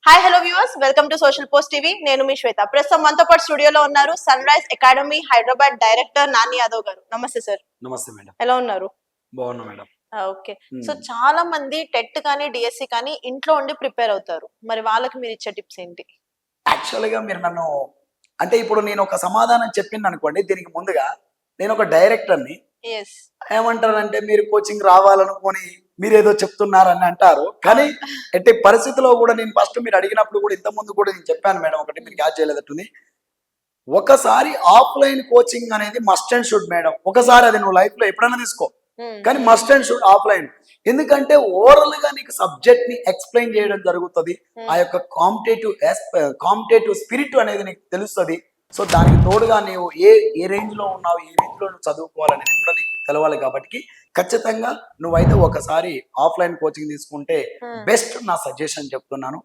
Hi hello viewers, welcome to social post TV. నేను మీ శ్వేత. ప్రస్తుతం మనతో పాటు స్టూడియోలో ఉన్నారు sun rise academy Hyderabad director Nani Yadav గారు. నమస్తే సార్. నమస్తే మేడం. ఎలా ఉన్నారు? బాగున్నా మేడం. ఓకే. సో చాలా మంది టెట్ కానీ డిఎస్సి కానీ ఇంట్లో ఉండి ప్రిపేర్ అవుతారు. మరి వాళ్ళకి మీరు ఇచ్చే టిప్స్ ఏంటి? యాక్చువల్‌గా మీరు నన్ను అంటే ఇప్పుడు నేను ఒక సమాధానం చెప్పిందనుకోండి, దీనికి ముందుగా నేను ఒక డైరెక్టర్‌ని. యెస్. ఏమంటారంటే మీరు కోచింగ్ రావాలనుకోని మీరేదో చెప్తున్నారని అంటారు. కానీ ఎట్టి పరిస్థితిలో కూడా నేను ఫస్ట్ మీరు అడిగినప్పుడు కూడా ఇంతకుముందు కూడా నేను చెప్పాను మేడం, ఒకటి మీరు క్యాచ్ చేయలేదట్టుంది. ఒకసారి ఆఫ్‌లైన్ కోచింగ్ అనేది మస్ట్ అండ్ షుడ్ మేడం. ఒకసారి అది నువ్వు లైఫ్‌లో ఎప్పుడైనా తీసుకో. కానీ మస్ట్ అండ్ షుడ్ ఆఫ్‌లైన్. ఎందుకంటే ఓరల్ గా నీకు సబ్జెక్ట్ ని ఎక్స్ప్లెయిన్ చేయడం జరుగుతుంది. ఆ యొక్క కాంపిటేటివ్ స్పిరిట్ అనేది నీకు తెలుస్తుంది. సో దానికి తోడుగా నీవు ఏ రేంజ్ లో ఉన్నావు, ఏ రేంజ్ లో నువ్వు చదువుకోవాలనేది కూడా నీకు తెలవాలి. కాబట్టి ఖచ్చితంగా నువ్వైతే ఒకసారి ఆఫ్లైన్ కోచింగ్ తీసుకుంటే బెస్ట్ నా సజెషన్ చెప్తున్నాను.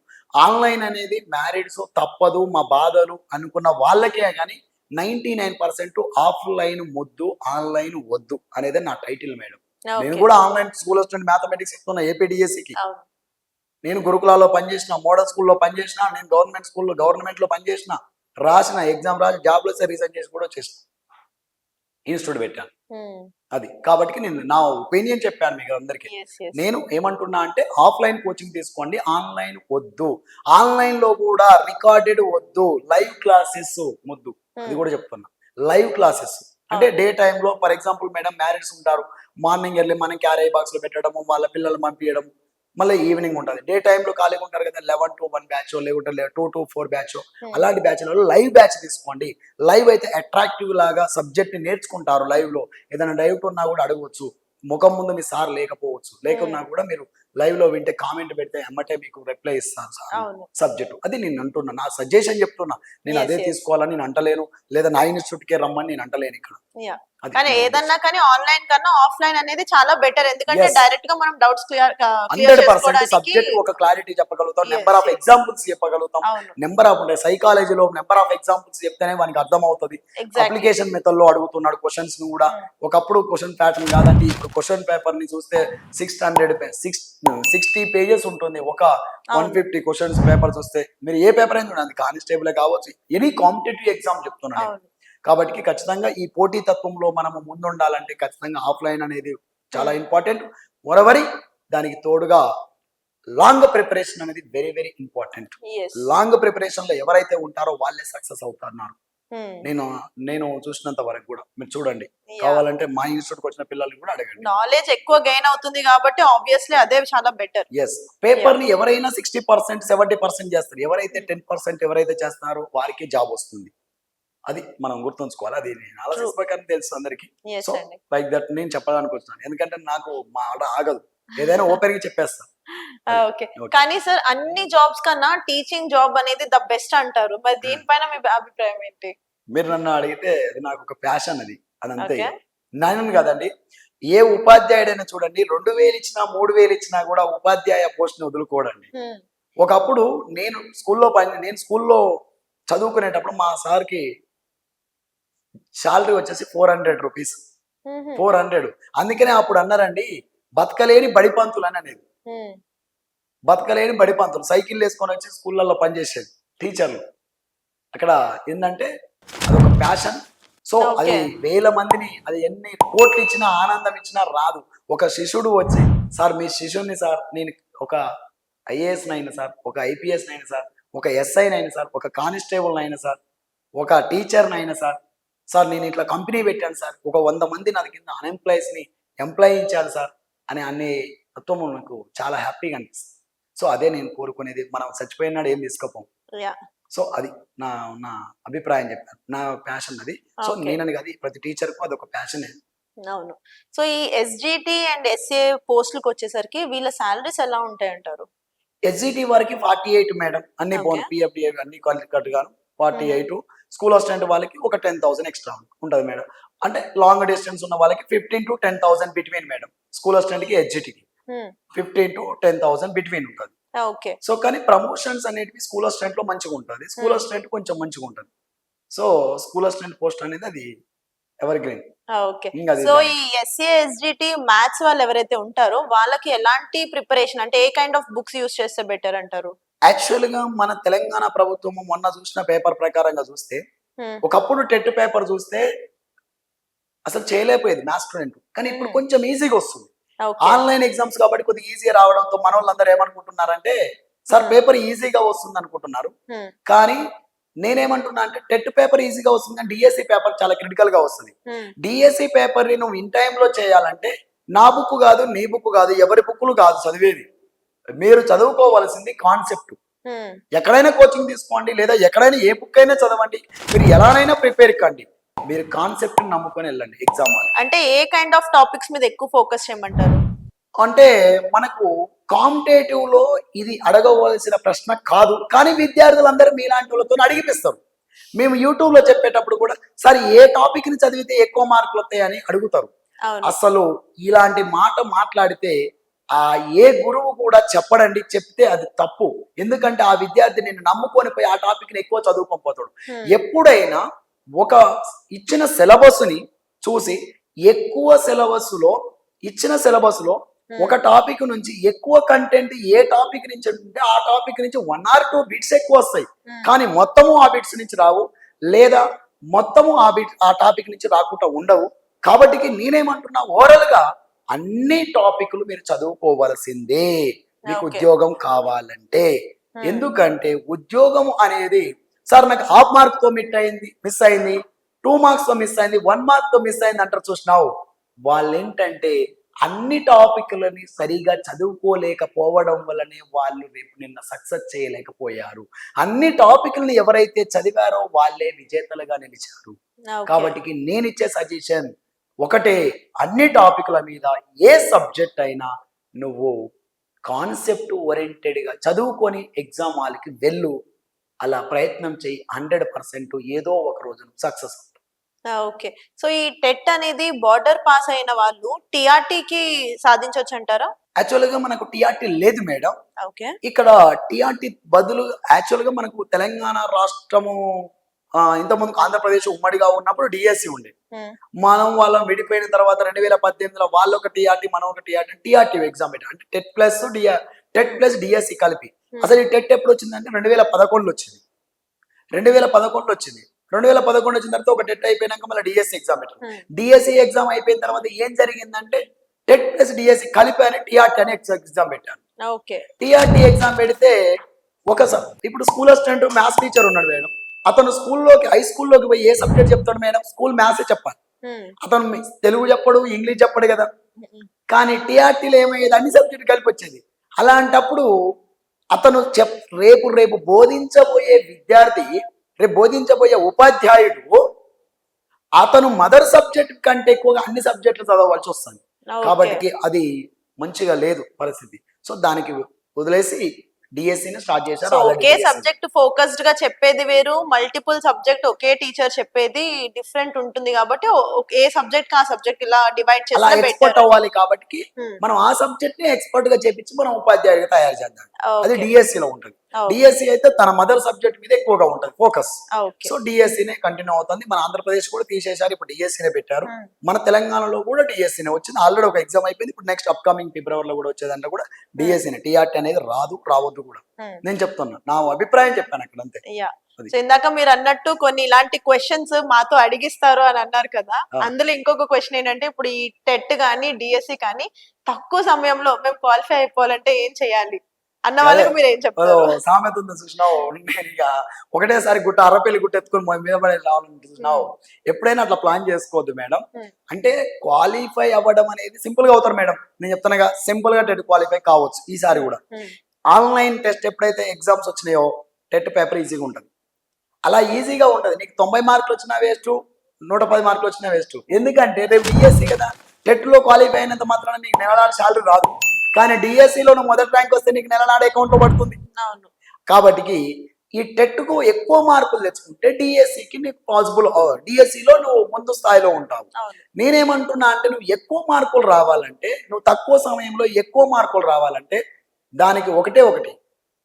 ఆన్లైన్ అనేది మ్యారీడ్స్ తప్పదు మా బాధలు అనుకున్న వాళ్ళకే కానీ 99% ఆఫ్లైన్ ముద్దు ఆన్లైన్ వద్దు అనేది నా టైటిల్ మేడం. నేను కూడా ఆన్లైన్ స్కూల్ స్టూడెంట్ మ్యాథమెటిక్స్ ఇస్తున్నా ఏపీడిఎస్సికి. నేను గురుకులాలో పనిచేసిన, మోడల్ స్కూల్లో పనిచేసిన, నేను గవర్నమెంట్ లో పనిచేసిన, రాసిన ఎగ్జామ్ రాసి జాబ్ లో రీసెర్చ్ చేసి కూడా వచ్చేసిన ఇన్స్టిట్యూట్ పెట్టాను. అది కాబట్టి నేను నా ఒపీనియన్ చెప్పాను మీకు అందరికి. నేను ఏమంటున్నా అంటే ఆఫ్లైన్ కోచింగ్ తీసుకోండి, ఆన్లైన్ వద్దు. ఆన్లైన్ లో కూడా రికార్డెడ్ వద్దు, లైవ్ క్లాసెస్ వద్దు. అది కూడా చెప్తున్నా. లైవ్ క్లాసెస్ అంటే డే టైంలో ఫర్ ఎగ్జాంపుల్ మేడం మ్యారేజ్ ఉంటారు, మార్నింగ్ వెళ్ళి మనం క్యారీ బాక్స్ లో పెట్టడము, వాళ్ళ పిల్లలు పంపించడం, మళ్ళీ ఈవినింగ్ ఉంటుంది. డే టైంలో ఖాళీగా ఉంటారు కదా, 11 to 1 బ్యాచ్ లేకుంటే 2 to 4 బ్యాచ్, అలాంటి బ్యాచ్లలో లైవ్ బ్యాచ్ తీసుకోండి. లైవ్ అయితే అట్రాక్టివ్ లాగా సబ్జెక్ట్ ని నేర్చుకుంటారు. లైవ్ లో ఏదైనా డౌట్ ఉన్నా కూడా అడగవచ్చు. ముఖం ముందు మీ సార్ లేకపోవచ్చు, లేకున్నా కూడా మీరు లైవ్ లో వింటే కామెంట్ పెడితే ఎమ్మటే మీకు రిప్లై ఇస్తాను సార్ సబ్జెక్టు. అది నేను అంటున్నా, నా సజెషన్ చెప్తున్నా. నేను అదే తీసుకోవాలని నేను అంటలేను, లేదా నా ఇన్స్టిట్యూట్ కే రమ్మని నేను అంటలేను ఇక్కడ. కానీ ఏదన్నా కానీ ఆన్లైన్ కన్నా ఆఫ్లైన్ అనేది చాలా బెటర్. ఎందుకంటే డైరెక్ట్ గా మనం డౌట్స్ క్లియర్ 100% సబ్జెక్ట్ ఒక క్లారిటీ చెప్పగలుగుతాం, నెంబర్ ఆఫ్ ఎగ్జాంపుల్స్ చెప్పగలుగుతాం. నెంబర్ ఆఫ్ ఉంటాయి సైకాలజీలో, నెంబర్ ఆఫ్ ఎగ్జాంపుల్స్ చెప్తేనే వానికి అర్థం అవుతుంది. అప్లికేషన్ మెథడ్ లో అడుగుతున్నాడు క్వశ్చన్స్ ని కూడా. ఒకప్పుడు క్వశ్చన్ ప్యాటర్న్ కాదండి, ఇప్పుడు క్వశ్చన్ పేపర్ ని చూస్తే 60 పేజెస్ ఉంటుంది. ఒక 150 క్వశ్చన్స్ పేపర్స్ వస్తే మీరు ఏ పేపర్ అయినా చూడండి, కానిస్టేబుల్ కావచ్చు, ఎనీ కాంపిటేటివ్ ఎగ్జామ్ చెప్తున్నాను. కాబట్టి ఖచ్చితంగా ఈ పోటీ తత్వంలో మనము ముందుండాలంటే ఖచ్చితంగా ఆఫ్లైన్ అనేది చాలా ఇంపార్టెంట్. మొరవరి దానికి తోడుగా లాంగ్ ప్రిపరేషన్ అనేది very very important. Long preparation లో ఎవరైతే ఉంటారో వాళ్ళే సక్సెస్ అవుతున్నారు. నేను చూసినంత వరకు కూడా మీరు చూడండి, కావాలంటే మా ఇన్స్టిట్యూట్ వచ్చిన పిల్లల్ని కూడా అడగండి. నాలెడ్జ్ ఎక్కువ గెయిన్ అవుతుంది కాబట్టి ఆబ్వియస్లీ అదే చాలా బెటర్. ఎస్, పేపర్ ని ఎవరైనా 60% 70% చేస్తారు. ఎవరైతే 10% ఎవరైతే చేస్తారో వారికి జాబ్ వస్తుంది. అది మనం గుర్తుంచుకోవాలి. అది నేను ఆలోచించబోకని తెలుసు అందరికి. సో లైక్ దట్ నేను చెప్పడానికి వచ్చాను, ఎందుకంటే నాకు మా ఆడ ఆగదు, ఏదైనా ఓపెన్ గా చెప్పేస్తా. ఓకే. కానీ సార్ అన్ని జాబ్స్ కన్నా టీచింగ్ జాబ్ అనేది ద బెస్ట్ అంటారు. మరి దీనిపైన మీ అభిప్రాయం ఏంటి? మీరు నన్ను అడిగితే అది నాకు ఒక ప్యాషన్. అదంతే. నేను కదండి, ఏ ఉపాధ్యాయుడైనా చూడండి 2000 ఇచ్చినా 3000 ఇచ్చినా కూడా ఉపాధ్యాయ పోస్ట్ ని వదులుకోడండి. ఒకప్పుడు నేను స్కూల్లో చదువుకునేటప్పుడు మా సార్కి శాలరీ వచ్చేసి 400 రూపీస్. 400. అందుకనే అప్పుడు అన్నారండి, బతకలేని బడిపంతులు అని అనేది. బతకలేని బడిపంతులు సైకిల్ వేసుకొని వచ్చి స్కూళ్ళల్లో పనిచేసేది టీచర్లు. అక్కడ ఏంటంటే అదొక ప్యాషన్. సో అది వేల మందిని, అది ఎన్ని కోట్లు ఇచ్చినా ఆనందం ఇచ్చినా రాదు. ఒక శిష్యుడు వచ్చి, సార్ మీ శిష్యుని సార్, నేను ఒక ఐఏఎస్ నైనా సార్, ఒక ఐపీఎస్ నైనా సార్, ఒక ఎస్ఐ నైనా సార్, ఒక కానిస్టేబుల్ నైనా సార్, ఒక టీచర్ నైనా సార్, సార్ నేను ఇట్లా కంపెనీ పెట్టాను సార్, ఒక 100 మంది నా కింద అన్ఎంప్లాయీస్ ని ఎంప్లాయ్ ఇచ్చాను సార్ అనే తత్వం నాకు చాలా హ్యాపీగా అనిపిస్తుంది. సో అదే నేను కోరుకునేది. మనం చచ్చిపోయినాడు ఏం తీసుకోపోం. సో అది నా నా అభిప్రాయం చెప్పాను, నా ప్యాషన్ అది. సో నేనని కాదు, ప్రతి టీచర్ కు అదొక ప్యాషన్. అవును. సో ఈ ఎస్జిటి అండ్ ఎస్ఏ పోస్టులకు వచ్చేసరికి వీళ్ళ సాలరీస్ ఎలా ఉంటాయి అంటారు? ఎస్జిటి వారికి 48 మేడం, అన్ని పిఎఫ్డిఏ అన్ని కట్ గాను 48. స్కూల్ అసిస్టెంట్ వాళ్ళకి ఒక 10,000 ఎక్స్ట్రా ఉంటుంది మేడం. అంటే లాంగ్ డిస్టెన్స్ ఉన్న వాళ్ళకి 15 to 10,000 between madam. School assistant కి ఎస్జిటికి 15 to 10,000 బిట్వీన్ ఉంటుంది. సో కానీ ప్రమోషన్స్ అనేటివి స్కూల్ అసిస్టెంట్ లో మంచిగా ఉంటుంది, స్కూల్ అసిస్టెంట్ కొంచెం మంచిగా ఉంటుంది. సో స్కూల్ అసిస్టెంట్ పోస్ట్ అనేది అది ఎవర్ గ్రీన్. సో ఈ ఎస్ఏ ఎస్జిటి మ్యాథ్స్ వాళ్ళు ఎవరైతే ఉంటారో వాళ్ళకి ఎలాంటి ప్రిపరేషన్, అంటే ఏ కైండ్ ఆఫ్ బుక్స్ యూస్ చేస్తే బెటర్ అంటారు? యాక్చువల్ గా మన తెలంగాణ ప్రభుత్వం మొన్న చూసిన పేపర్ ప్రకారంగా చూస్తే ఒకప్పుడు టెట్ పేపర్ చూస్తే అసలు చేయలేకపోయేది మ్యాథ్స్ స్టూడెంట్, కానీ ఇప్పుడు కొంచెం ఈజీగా వస్తుంది. ఆన్లైన్ ఎగ్జామ్స్ కాబట్టి కొద్దిగా ఈజీగా రావడంతో మన వాళ్ళందరూ ఏమనుకుంటున్నారంటే సార్ పేపర్ ఈజీగా వస్తుంది అనుకుంటున్నారు. కానీ నేనేమంటున్నా అంటే టెట్ పేపర్ ఈజీగా వస్తుంది, కానీ డిఎస్సి పేపర్ చాలా క్రిటికల్ గా వస్తుంది. డిఎస్సి పేపర్ ని నువ్వు ఇన్ టైంలో చేయాలంటే నా బుక్ కాదు, నీ బుక్ కాదు, ఎవరి బుక్లు కాదు చదివేది. మీరు చదువుకోవాల్సింది కాన్సెప్ట్. ఎక్కడైనా కోచింగ్ తీసుకోండి, లేదా ఎక్కడైనా ఏ బుక్ అయినా చదవండి, మీరు ఎలానైనా ప్రిపేర్ కండి, మీరు కాన్సెప్ట్ నమ్ముకొని వెళ్ళండి ఎగ్జామ్ అని. అంటే ఏ కైండ్ ఆఫ్ టాపిక్స్ మీద ఎక్కువ ఫోకస్ చేయమంటారు? అంటే మనకు కాంపిటేటివ్ లో ఇది అడగవలసిన ప్రశ్న కాదు, కానీ విద్యార్థులందరూ మీలాంటి వాళ్ళతో అడిగిపిస్తారు. మేము యూట్యూబ్ లో చెప్పేటప్పుడు కూడా సార్ ఏ టాపిక్ ని చదివితే ఎక్కువ మార్కులు వస్తాయని అడుగుతారు. అసలు ఇలాంటి మాట మాట్లాడితే ఆ ఏ గురువు కూడా చెప్పడండి, చెప్తే అది తప్పు. ఎందుకంటే ఆ విద్యార్థి నిన్ను నమ్ముకొని పోయి ఆ టాపిక్ ని ఎక్కువ చదువుకొని ఎప్పుడైనా ఒక ఇచ్చిన సిలబస్ ని చూసి ఎక్కువ ఇచ్చిన సిలబస్ లో ఒక టాపిక్ నుంచి ఎక్కువ కంటెంట్ ఏ టాపిక్ నుంచి ఉంటే ఆ టాపిక్ నుంచి 1 or 2 బిట్స్ ఎక్కువ వస్తాయి, కానీ మొత్తము ఆ బిట్స్ నుంచి రావు, లేదా మొత్తము ఆ టాపిక్ నుంచి రాకుండా ఉండవు. కాబట్టి నేనేమంటున్నా, ఓవరాల్ గా అన్ని టాపిక్లు మీరు చదువుకోవాల్సిందే మీకు ఉద్యోగం కావాలంటే. ఎందుకంటే ఉద్యోగం అనేది సార్ నాకు హాఫ్ మార్క్ తో మిస్ అయింది, 2 మార్క్స్ తో మిస్ అయింది, 1 మార్క్ తో మిస్ అయింది అంటారు చూసినావు. వాళ్ళు ఏంటంటే అన్ని టాపిక్లని సరిగా చదువుకోలేకపోవడం వల్లనే వాళ్ళు రేపు నిన్న సక్సెస్ చేయలేకపోయారు. అన్ని టాపిక్లని ఎవరైతే చదివారో వాళ్ళే విజేతలుగా నిలిచారు. కాబట్టి నేను ఇచ్చే సజెషన్ ఒకటే, అన్ని టాపిక్ల మీద ఏ సబ్జెక్ట్ అయినా నువ్వు కాన్సెప్ట్ ఓరియంటెడ్ గా చదువుకొని ఎగ్జామ్ హాల్కి వెళ్ళు. అలా ప్రయత్నం చేయి, 100% ఏదో ఒక రోజు సక్సెస్. ఓకే. సో ఈ టెట్ అనేది బార్డర్ పాస్ అయిన వాళ్ళు టిఆర్టీకి సాధించవచ్చు అంటారా? యాక్చువల్ గా మనకు టిఆర్టీ లేదు మేడం. ఓకే. ఇక్కడ టిఆర్టీ బదులు యాక్చువల్ గా మనకు తెలంగాణ రాష్ట్రము ఇంతకుముందు ఆంధ్రప్రదేశ్ ఉమ్మడిగా ఉన్నప్పుడు డిఎస్సి ఉండే. మనం వాళ్ళని విడిపోయిన తర్వాత 2018లో వాళ్ళు ఒక టిఆర్టీ, మనం ఒక టిఆర్టీ ఎగ్జామ్ పెట్టాం. అంటే టెట్ ప్లస్ డిఎస్సి కలిపి. అసలు ఈ టెట్ ఎప్పుడు వచ్చిందంటే 2011లో వచ్చింది. 2011లో వచ్చింది. 2011 వచ్చిన తర్వాత ఒక టెట్ అయిపోయినాక మళ్ళీ డిఎస్సి ఎగ్జామ్ పెట్టారు. డిఎస్సి ఎగ్జామ్ అయిపోయిన తర్వాత ఏం జరిగిందంటే టెట్ ప్లస్ డిఎస్సి కలిపి అని టిఆర్టీ అని ఎగ్జామ్ పెట్టారు. టిఆర్టీ ఎగ్జామ్ పెడితే ఇప్పుడు స్కూల్ అసిస్టెంట్ మ్యాథ్స్ టీచర్ ఉన్నాడు మేడం. అతను హై స్కూల్లోకి పోయి ఏ సబ్జెక్ట్ చెప్తాడు మేడం? స్కూల్ మ్యాథ్స్ చెప్పాలి. అతను తెలుగు చెప్పడు, ఇంగ్లీష్ చెప్పడు కదా. కానీ టిఆర్టీలో ఏమయ్యేది, అన్ని సబ్జెక్టు కలిపి వచ్చేది. అలాంటప్పుడు అతను రేపు బోధించబోయే విద్యార్థి, రేపు బోధించబోయే ఉపాధ్యాయుడు అతను మదర్ సబ్జెక్ట్ కంటే ఎక్కువగా అన్ని సబ్జెక్టులు చదవవలసి వస్తుంది. కాబట్టి అది మంచిగా లేదు పరిస్థితి. సో దానికి వదిలేసి డిఎస్సిని స్టార్ట్ చేశారు. ఒకే సబ్జెక్ట్ ఫోకస్డ్ గా చెప్పేది వేరు, మల్టిపుల్ సబ్జెక్ట్ ఒకే టీచర్ చెప్పేది డిఫరెంట్ ఉంటుంది. కాబట్టి ఏ సబ్జెక్ట్ ఆ సబ్జెక్ట్ ఇలా డివైడ్ చేసి ఎక్స్పర్ట్ అవ్వాలి. కాబట్టి మనం ఆ సబ్జెక్ట్ ని ఎక్స్పర్ట్ గా చేపించి మనం ఉపాధ్యాయుడిగా తయారు చేద్దాం. అది డిఎస్సి లో ఉంటుంది. డిఎస్సి అయితే తన మదర్ సబ్జెక్ట్ మీద ఎక్కువగా ఉంటుంది ఫోకస్. సో డిఎస్సినే కంటిన్యూ అవుతుంది. మన ఆంధ్రప్రదేశ్ కూడా తీసేశారు, ఇప్పుడు డిఎస్సినే పెట్టారు. మన తెలంగాణలో కూడా డిఎస్సినే వచ్చింది. ఆల్రెడీ ఒక ఎగ్జామ్ అయిపోయింది. ఇప్పుడు నెక్స్ట్ అప్కమింగ్ ఫిబ్రవరిలో కూడా వచ్చేదంటే కూడా డిఎస్సినే. టిఆర్టీ అనేది రావద్దు కూడా నేను చెప్తున్నా, నా అభిప్రాయం చెప్పాను అక్కడ అంతే. సో ఇందాక మీరు అన్నట్టు కొన్ని ఇలాంటి క్వశ్చన్స్ మాతో అడిగిస్తారు అని అన్నారు కదా. అందులో ఇంకొక క్వశ్చన్ ఏంటంటే, ఇప్పుడు ఈ టెట్ కానీ డిఎస్సి కానీ తక్కువ సమయంలో మేము క్వాలిఫై అయిపోవాలంటే ఏం చేయాలి అన్న వాళ్ళకి మీరు ఏం చెప్తారు? సామెత ఉంది చూసినావు, నేను ఇక ఒకటేసారి అరపల్లి గుట్ట ఎత్తుకొని మీద పడే రావాలని చూసినావు. ఎప్పుడైనా అట్లా ప్లాన్ చేసుకోవద్దు మేడం. అంటే క్వాలిఫై అవ్వడం అనేది సింపుల్ గా అవుతారు మేడం. నేను చెప్తానుగా, సింపుల్ గా టెట్ క్వాలిఫై కావచ్చు. ఈసారి కూడా ఆన్లైన్ టెస్ట్ ఎప్పుడైతే ఎగ్జామ్స్ వచ్చినాయో టెట్ పేపర్ ఈజీగా ఉంటుంది. అలా ఈజీగా ఉంటుంది. నీకు 90 మార్కులు వచ్చినా వేస్ట్, 110 మార్కులు వచ్చినా వేస్ట్. ఎందుకంటే రేపు డిఎస్సి కదా, టెట్ లో క్వాలిఫై అయినంత మాత్రాన నీకు నెలనాడు శాలరీ రాదు. కానీ డిఎస్సిలో నువ్వు మొదటి ర్యాంక్ వస్తే నీకు నెలనాడు అకౌంట్ లో పడుతుంది. కాబట్టి ఈ టెట్ కు ఎక్కువ మార్కులు తెచ్చుకుంటే డిఎస్సికి నీకు పాసిబుల్, డిఎస్సిలో నువ్వు ముందు స్థాయిలో ఉంటావు. నేనేమంటున్నా అంటే, నువ్వు ఎక్కువ మార్కులు రావాలంటే, నువ్వు తక్కువ సమయంలో ఎక్కువ మార్కులు రావాలంటే దానికి ఒకటి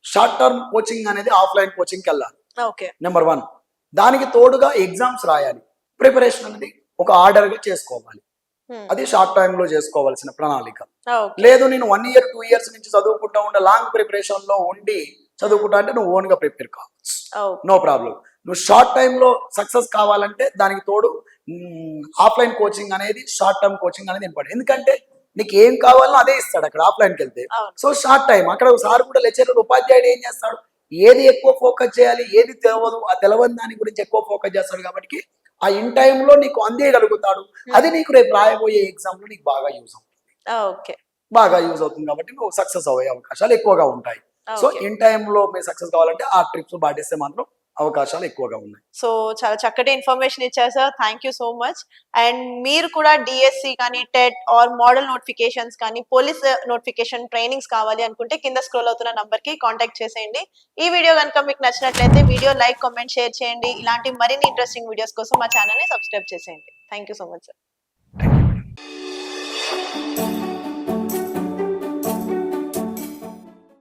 షార్ట్ టర్మ్ కోచింగ్ అనేది ఆఫ్లైన్ కోచింగ్కి వెళ్ళాలి. నెంబర్ 1. దానికి తోడుగా ఎగ్జామ్స్ రాయాలి. ప్రిపరేషన్ అనేది ఒక ఆర్డర్ గా చేసుకోవాలి. అది షార్ట్ టైమ్ లో చేసుకోవాల్సిన ప్రణాళిక. లేదు నేను 1 year 2 years నుంచి చదువుకుంటా ఉండే లాంగ్ ప్రిపరేషన్ లో ఉండి చదువుకుంటా అంటే నువ్వు ఓన్గా ప్రిపేర్ కావచ్చు, ఓకే. No problem. నువ్వు షార్ట్ టైంలో సక్సెస్ కావాలంటే దానికి తోడు ఆఫ్లైన్ కోచింగ్ అనేది, షార్ట్ టర్మ్ కోచింగ్ అనేది ఇంపార్టెంట్. ఎందుకంటే నీకు ఏం కావాలో అదే ఇస్తాడు అక్కడ ఆఫ్లైన్కి వెళ్తే. అవును. సో షార్ట్ టైం అక్కడ సార్ కూడా లెక్చరర్ ఉపాధ్యాయుడు ఏం చేస్తాడు, ఏది ఎక్కువ ఫోకస్ చేయాలి, ఏది తెలియదు, ఆ తెలియని దాని గురించి ఎక్కువ ఫోకస్ చేస్తాడు. కాబట్టి ఆ ఇన్ టైంలో నీకు అందేయగలుగుతాడు. అది నీకు రేపు రాయబోయే ఎగ్జామ్లో నీకు బాగా యూజ్ అవుతుంది, ఓకే. బాగా యూజ్ అవుతుంది. కాబట్టి నువ్వు సక్సెస్ అయ్యే అవకాశాలు ఎక్కువగా ఉంటాయి. So okay. ఇన్ టైంలో మీరు సక్సెస్ కావాలంటే ఆ ట్రిప్స్ పాటిస్తే మాత్రం అవకాశాలు ఎక్కువగా ఉన్నాయి. సో చాలా చక్కటి ఇన్ఫర్మేషన్ ఇచ్చారు sir. Thank you so much. And మీరు కూడా డిఎస్సి కానీ, టెట్ ఆర్ మోడల్ నోటిఫికేషన్స్ కానీ, పోలీస్ నోటిఫికేషన్ ట్రైనింగ్స్ కావాలి అనుకుంటే కింద స్క్రోల్ అవుతున్న నంబర్కి కాంటాక్ట్ చేసేయండి. ఈ వీడియో కనుక మీకు నచ్చినట్లయితే వీడియో లైక్, కామెంట్, షేర్ చేయండి. ఇలాంటి మరిన్ని ఇంట్రెస్టింగ్ వీడియోస్ కోసం మా ఛానల్ని సబ్స్క్రైబ్ చేసేయండి. Thank you so much sir. Thank you.